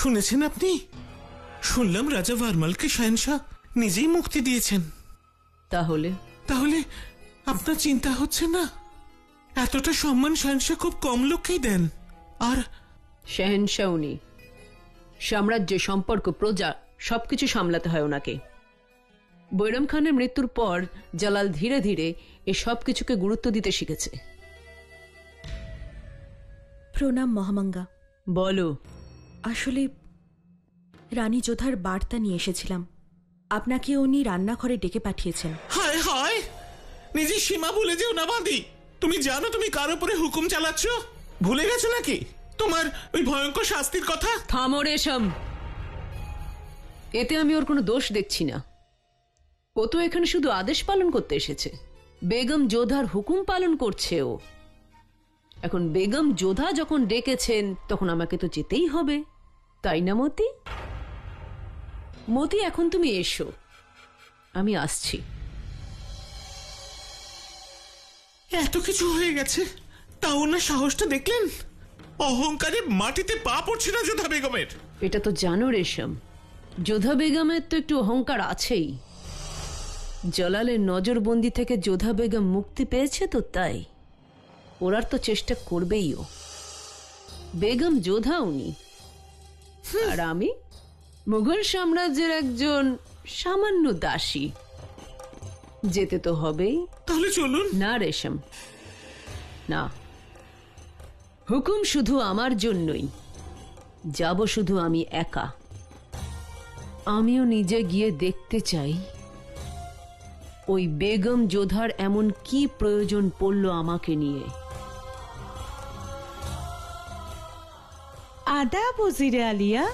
শুনেছেন আপনি? শুনলাম রাজা ভারমালকে শাহেনশাহ নিজেই মুক্তি দিয়েছেন। তাহলে তাহলে আপনার চিন্তা হচ্ছে না? এতটা সম্মান শাহেনশাহ খুব কম লোককেই দেন। আর শাহেনশাহ উনি, সাম্রাজ্য, সম্পর্ক, প্রজা সবকিছু সামলাতে হয় ওনাকে। বৈরাম খানের মৃত্যুর পর জালাল ধীরে ধীরে এই সব কিছুকে গুরুত্ব দিতে শিখেছে। প্রণাম মহামাঙ্গা। বলো। আসলে রানী যোধার বার্তা নিয়ে এসেছিলাম। আপনাকে উনি রান্নাঘরে ডেকে পাঠিয়েছেন। হায় হায়, নিজের সীমা ভুলে যেও না বাঁধি। তুমি জানো তুমি কার উপরে হুকুম চালাচ্ছ? ভুলে গেছো নাকি তোমার ওই ভয়ঙ্কর শাস্তির কথা? থামো রেশম, এতে আমি ওর কোনো দোষ দেখছি না। ও তো এখানে শুধু আদেশ পালন করতে এসেছে। বেগম যোধার হুকুম পালন করছে ও। এখন বেগম যোধা যখন ডেকেছেন তখন আমাকে তো যেতেই হবে, তাই না মতি? মতি, এখন তুমি এসো, আমি আসছি। এত কিছু হয়ে গেছে, তাও ওনার সাহসটা দেখলেন? অহংকারে মাটিতে পা পড়ছে না যোধা বেগমের। এটা তো জানো রেশম, যোধা বেগমের তো একটু অহংকার আছেই। জালালের নজরবন্দি থেকে যোধা বেগম মুক্তি পেয়েছে তো তাই ওরার তো চেষ্টা করবেই ও। বেগম যোধা উনি, আর আমি মুঘল সাম্রাজ্যের একজন সামান্য দাসী। যেতে তো হবেই। তাহলে চলুন। না রেশম, না, হুকুম শুধু আমার জন্যই। যাব শুধু আমি একা। আমিও নিজে গিয়ে দেখতে চাই ওই বেগম যোধার এমন কি প্রয়োজন পড়ল আমাকে নিয়ে। আদাব ওজিরে আলিয়া।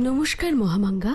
নমস্কার মহামাঙ্গা।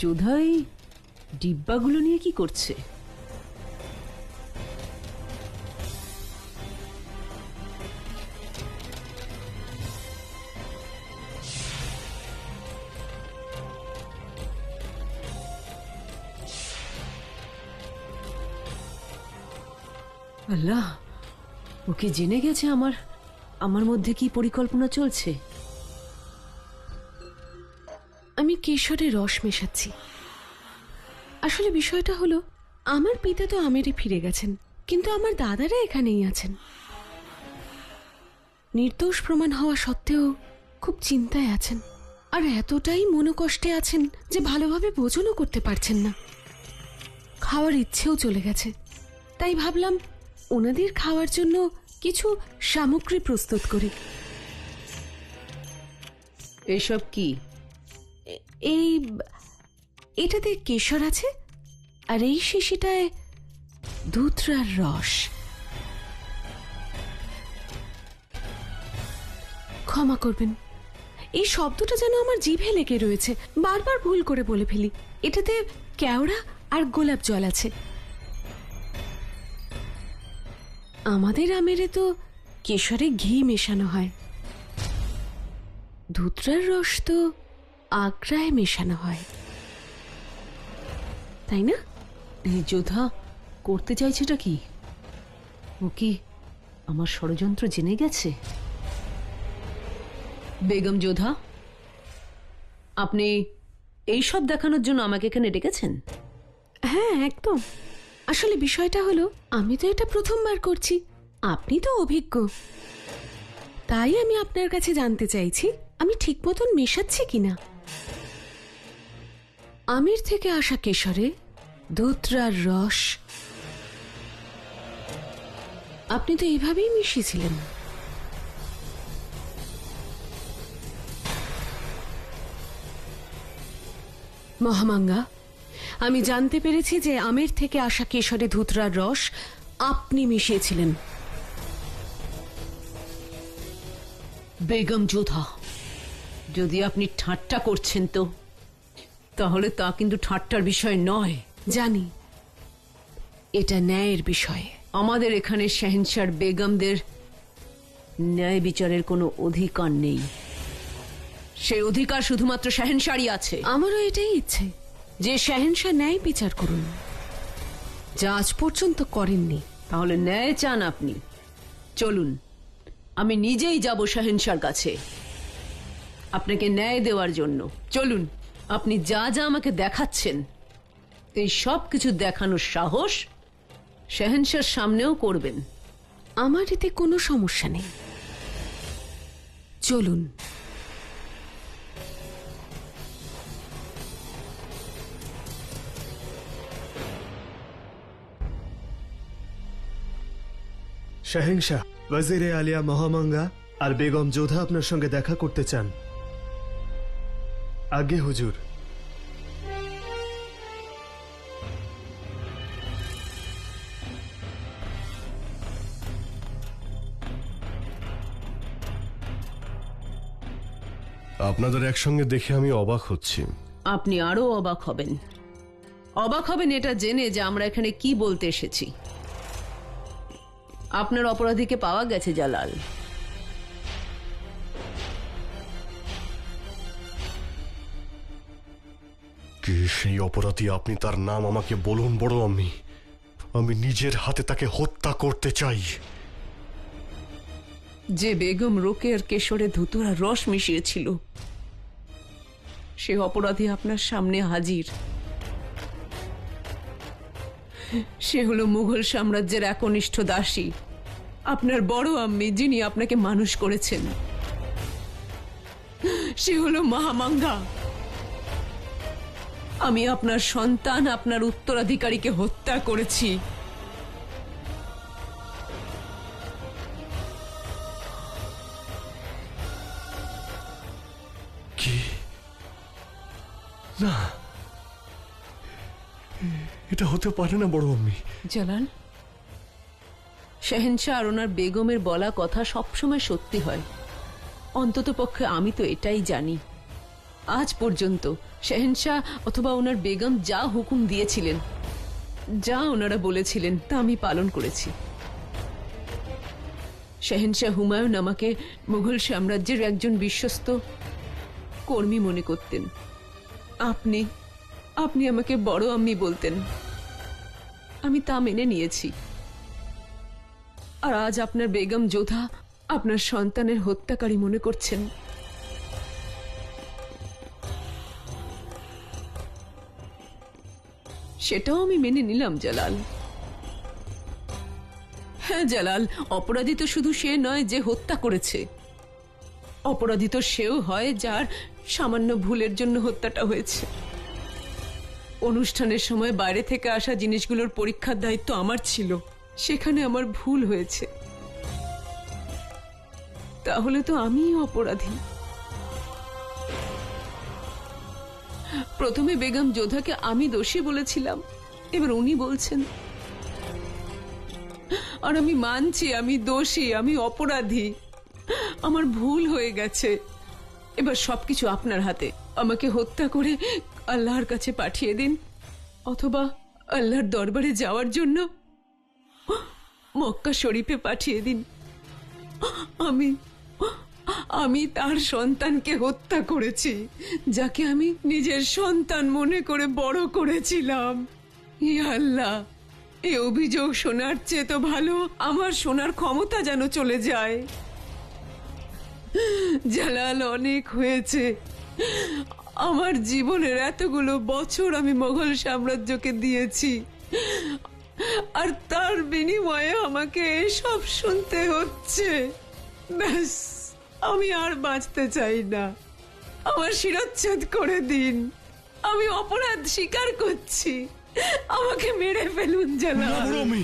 যোধা এই ডিব্বাগুলো নিয়ে কি করছে? আল্লাহ, ওকে জেনে গেছে আমার মধ্যে কি পরিকল্পনা চলছে। আমি কেশরের রস মেশাচ্ছি। আসলে বিষয়টা হলো, আমার পিতা তো আমেরে ফিরে গেছেন, কিন্তু আমার দাদারা এখানেই আছেন। নির্দোষ প্রমাণ হওয়া সত্ত্বেও খুব চিন্তায় আছেন, আর এতটাই মনোকষ্টে আছেন যে ভালোভাবে ভোজনও করতে পারছেন না। খাওয়ার ইচ্ছেও চলে গেছে। তাই ভাবলাম ওনাদের খাওয়ার জন্য কিছু সামগ্রী প্রস্তুত করি। এসব কি? এই এটাতে কেশর আছে, আর এই শিশিটায় ধুতরার রস। ক্ষমা করবেন, এই শব্দটা যেন আমার জিভে লেগে রয়েছে, বারবার ভুল করে বলে ফেলি। এটাতে কেওড়া আর গোলাপ জল আছে। আমাদের আমেরে তো কেশরে ঘি মেশানো হয়, ধুতরার রস তো আগ্রায় মেশানো হয়, তাই না? এই যোধা করতে চাইছেটা কি? ও কি আমার ষড়যন্ত্র জেনে গেছে? বেগম যোধা, আপনি এই সব দেখানোর জন্য আমাকে এখানে ডেকেছেন? হ্যাঁ, একদম। আসলে বিষয়টা হলো, আমি তো এটা প্রথমবার করছি, আপনি তো অভিজ্ঞ। তাই আমি আপনার কাছে জানতে চাইছি আমি ঠিক মতন মেশাচ্ছি কিনা। আমির থেকে আসা কেশরে ধুতরার রস আপনি তো এইভাবেই মিশিয়েছিলেন। মহামাঙ্গা, আমি জানতে পেরেছি যে আমের থেকে আসা কেশরে ধুতরার রস আপনি মিশিয়েছিলেন। বেগম যোধা, যদি আপনি ঠাট্টা করছেন তো তাহলে তা কিন্তু ঠাট্টার বিষয় নয়। জানি, এটা ন্যায়ের বিষয়। আমাদের এখানে শাহেনশাহ বেগমদের ন্যায় বিচারের কোনো অধিকার নেই। সেই অধিকার শুধুমাত্র শাহেনশাহরই আছে। আমারও এটাই ইচ্ছে যে শাহেনশাহ ন্যায় বিচার করুন, যা আজ পর্যন্ত করেননি। তাহলে ন্যায় চান আপনি? চলুন, আমি নিজেই যাব শাহেনশাহর কাছে আপনাকে ন্যায় দেওয়ার জন্য। চলুন, আপনি যা যা আমাকে দেখাচ্ছেন এই সব কিছু দেখানোর সাহস শাহেনশাহর সামনেও করবেন। আমার এতে কোনো সমস্যা নেই, চলুন। শাহেনশাহ, ওয়াজিরে আলিয়া মহামাঙ্গা আর বেগম যোধা আপনার সঙ্গে দেখা করতে চান। আগে হুজুর। আপনাদের একসঙ্গে দেখে আমি অবাক হচ্ছি। আপনি আরো অবাক হবেন। অবাক হবেন এটা জেনে যে আমরা এখানে কি বলতে এসেছি। আপনার অপরাধীকে পাওয়া গেছে জালাল। কি সেই অপরাধী? আপনি তার নাম আমাকে বলুন বড় আম্মি। আমি নিজের হাতে তাকে হত্যা করতে চাই। যে বেগম রোকেয়ার কেশরে ধুতুরা রস মিশিয়েছিল সে অপরাধী আপনার সামনে হাজির। সে হলো মুঘল সাম্রাজ্যের একনিষ্ঠ দাসী, আপনার বড় আম্মি, যিনি আপনাকে মানুষ করেছেন। সে হলো মহামাঙ্গা। আমি আপনার সন্তান, আপনার উত্তরাধিকারীকে হত্যা করেছি। কি? না, এটা হতে পারে না বড় আম্মি। জালাল, শাহেনশাহ আর ওনার বেগমের বলা কথা সবসময় সত্যি হয়। অন্তত পক্ষে আমি তো এটাই জানি। আজ পর্যন্ত শাহেনশাহ অথবা ওনার বেগম যা হুকুম দিয়েছিলেন, যা ওনারা বলেছিলেন, তা আমি পালন করেছি। শাহেনশাহ হুমায়ুন আমাকে মুঘল সাম্রাজ্যের একজন বিশ্বস্ত কর্মী মনে করতেন। আপনি আমাকে বড় আম্মি বলতেন, আমি তা মেনে নিয়েছি। আর আজ আপনার বেগম যোধা আপনার সন্তানের হত্যাকারী মনে করছেন। সেটাও আমি মেনে নিলাম জালাল। হ্যাঁ জালাল, অপরাধী তো শুধু সে নয় যে হত্যা করেছে। অপরাধী তো সেও হয় যার সামান্য ভুলের জন্য হত্যাটা হয়েছে। অনুষ্ঠানের সময় বাইরে থেকে আসা জিনিসগুলোর পরীক্ষার দায়িত্ব আমার ছিল, সেখানে আমার ভুল হয়েছে। তাহলে তো আমিই অপরাধী। প্রথমে বেগম যোধাকে আমি দোষী বলেছিলাম, এবার উনি বলছেন। আর আমি মানছি আমি দোষী, আমি অপরাধী, আমার ভুল হয়ে গেছে। এবার সবকিছু আপনার হাতে। আমাকে হত্যা করে আল্লাহর কাছে পাঠিয়ে দিন, অথবা আল্লাহর দরবারে যাওয়ার জন্য মক্কা শরীফে পাঠিয়ে দিন। আমি তার সন্তানকে হত্যা করেছি, যাকে আমি নিজের সন্তান মনে করে বড় করেছিলাম। ইয়া আল্লাহ, এই অভিযোগ শোনার চেয়ে তো ভালো আমার শোনার ক্ষমতা যেন চলে যায়। জালাল, অনেক হয়েছে। আমার জীবনের এতগুলো বছর আমি মোগল সাম্রাজ্যকে দিয়েছি, আর তার বিনিময়ে আমাকে এসব শুনতে হচ্ছে। ব্যাস, আমি আর বাঁচতে চাই না। আমার শিরচ্ছেদ করে দিন। আমি অপরাধ স্বীকার করছি, আমাকে মেরে ফেলুন জালাল। না বড় আম্মি,